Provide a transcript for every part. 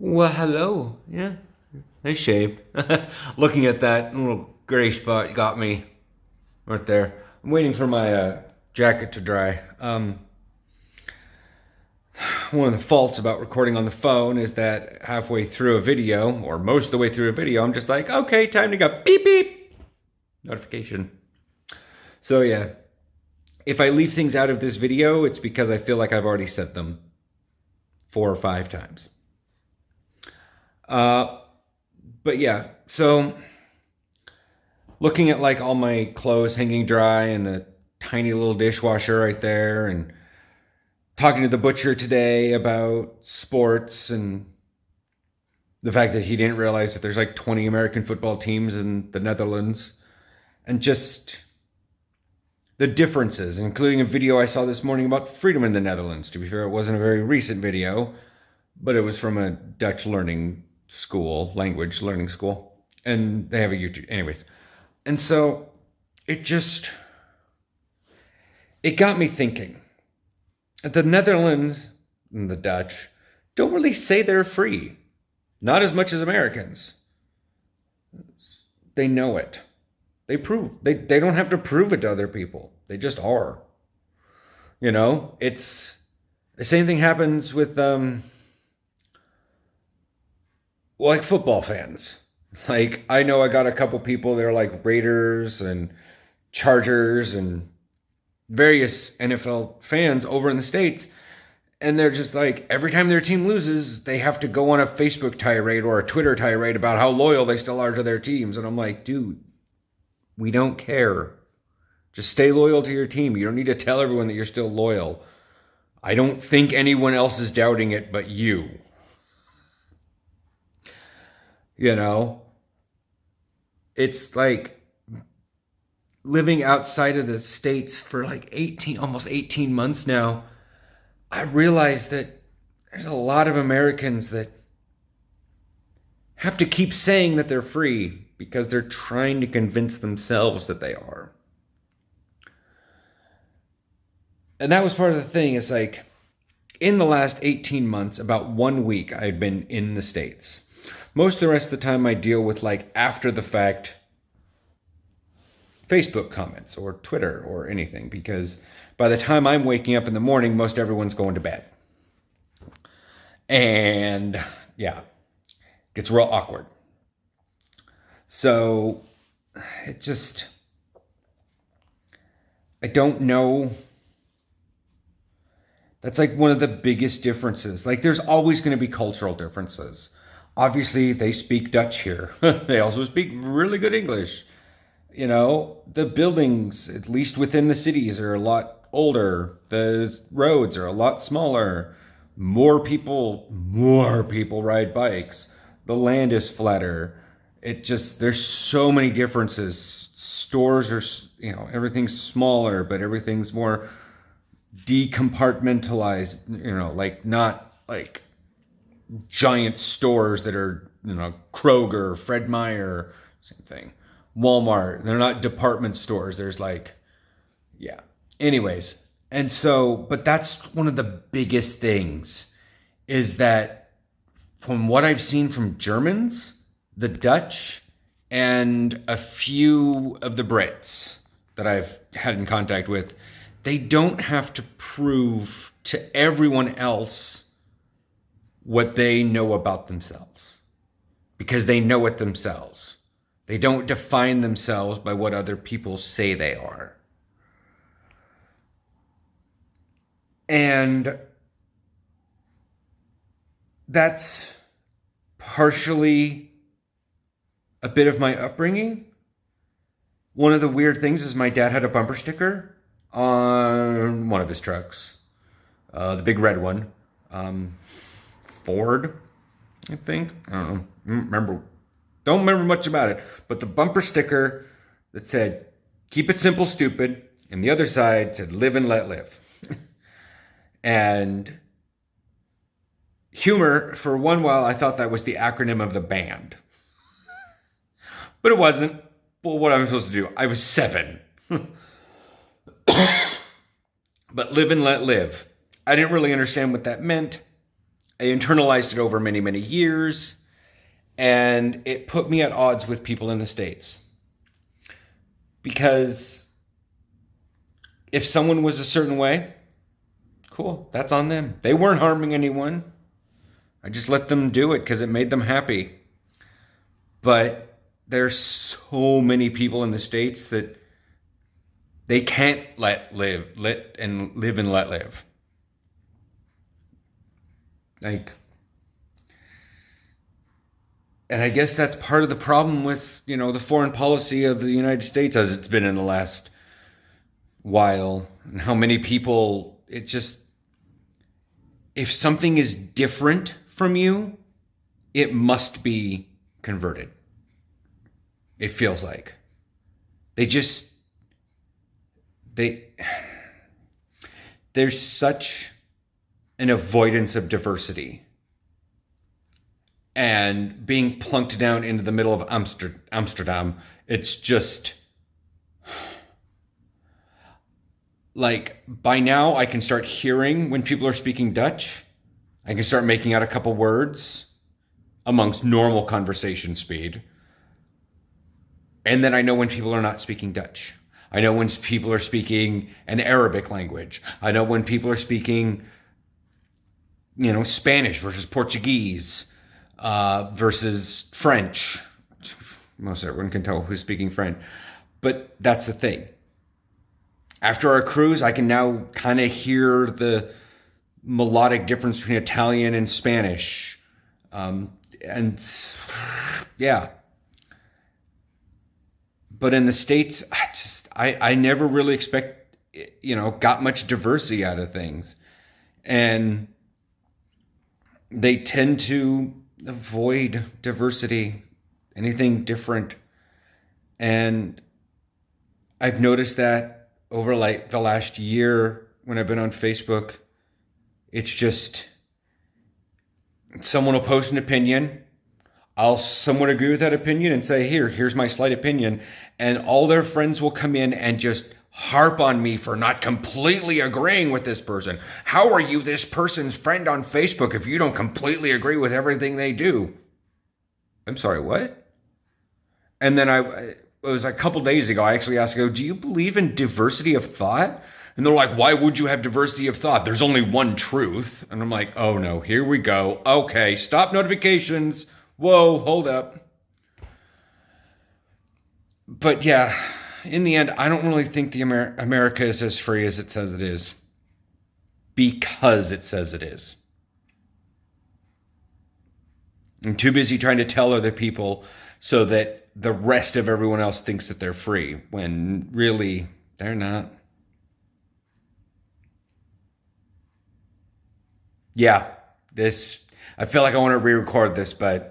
Well, hello. Yeah, I shaved. Looking at that little gray spot got me right there. I'm waiting for my jacket to dry. One of the faults about recording on the phone is that halfway through a video, or most of the way through a video, I'm just like, okay, time to go. Beep, beep. Notification. So, yeah. If I leave things out of this video, it's because I feel like I've already said them 4 or 5 times. Uh, but yeah, so looking at like all my clothes hanging dry and the tiny little dishwasher right there, and talking to the butcher today about sports and the fact that he didn't realize that there's like 20 American football teams in the Netherlands, and just the differences, including a video I saw this morning about freedom in the Netherlands. To be fair, it wasn't a very recent video, but it was from a Dutch learning school, language learning school, and they have a YouTube. Anyways, and so it got me thinking. The Netherlands and the Dutch don't really say they're free, not as much as Americans. They know it. They don't have to prove it to other people. They just are. It's the same thing happens with like football fans. Like, I know I got a couple people that are like Raiders and Chargers and various NFL fans over in the States. And they're just like, every time their team loses, they have to go on a Facebook tirade or a Twitter tirade about how loyal they still are to their teams. And I'm like, dude, we don't care. Just stay loyal to your team. You don't need to tell everyone that you're still loyal. I don't think anyone else is doubting it but you. It's like living outside of the States for like almost 18 months now. I realize that there's a lot of Americans that have to keep saying that they're free because they're trying to convince themselves that they are. And that was part of the thing. It's like, in the last 18 months, about 1 week, I've been in the States. Most of the rest of the time I deal with like after the fact Facebook comments or Twitter or anything, because by the time I'm waking up in the morning, most everyone's going to bed. And yeah, it gets real awkward. So I don't know. That's like one of the biggest differences. Like, there's always going to be cultural differences. Obviously, they speak Dutch here. They also speak really good English. The buildings, at least within the cities, are a lot older. The roads are a lot smaller. More people ride bikes. The land is flatter. There's so many differences. Stores are, everything's smaller, but everything's more decompartmentalized, like not like giant stores that are, Kroger, Fred Meyer, same thing. Walmart, they're not department stores. There's like, yeah. Anyways, and so, but that's one of the biggest things, is that from what I've seen from Germans, the Dutch, and a few of the Brits that I've had in contact with, they don't have to prove to everyone else what they know about themselves, because they know it themselves. They don't define themselves by what other people say they are. And that's partially a bit of my upbringing. One of the weird things is my dad had a bumper sticker on one of his trucks. The big red one. Ford, I think. I don't know. Don't remember much about it. But the bumper sticker that said, "Keep it simple, stupid," and the other side said, "Live and let live." And humor, for one while, I thought that was the acronym of the band. But it wasn't. Well, what am I supposed to do? I was 7. But live and let live. I didn't really understand what that meant. I internalized it over many, many years, and it put me at odds with people in the States. Because if someone was a certain way, cool, that's on them. They weren't harming anyone. I just let them do it because it made them happy. But there's so many people in the States that they can't let live and let live. Like, and I guess that's part of the problem with, the foreign policy of the United States as it's been in the last while, and how many people, if something is different from you, it must be converted. It feels like there's such an avoidance of diversity and being plunked down into the middle of Amsterdam. It's just like, by now I can start hearing when people are speaking Dutch. I can start making out a couple words amongst normal conversation speed. And then I know when people are not speaking Dutch. I know when people are speaking an Arabic language. I know when people are speaking, Spanish versus Portuguese versus French. Most everyone can tell who's speaking French. But that's the thing. After our cruise, I can now kind of hear the melodic difference between Italian and Spanish. And yeah. But in the States, I never really got much diversity out of things. And they tend to avoid diversity, anything different. And I've noticed that over like the last year when I've been on Facebook, it's just someone will post an opinion. I'll somewhat agree with that opinion and say, here's my slight opinion. And all their friends will come in and just harp on me for not completely agreeing with this person. How are you this person's friend on Facebook if you don't completely agree with everything they do? I'm sorry, what? And then it was a couple days ago, I actually asked, do you believe in diversity of thought? And they're like, why would you have diversity of thought? There's only one truth. And I'm like, oh no, here we go. Okay, stop notifications. Whoa, hold up. But yeah, in the end, I don't really think the America is as free as it says it is. Because it says it is. I'm too busy trying to tell other people so that the rest of everyone else thinks that they're free, when really they're not. Yeah, I feel like I want to re-record this, but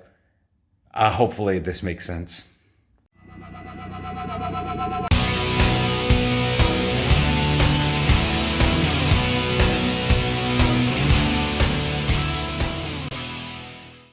hopefully this makes sense.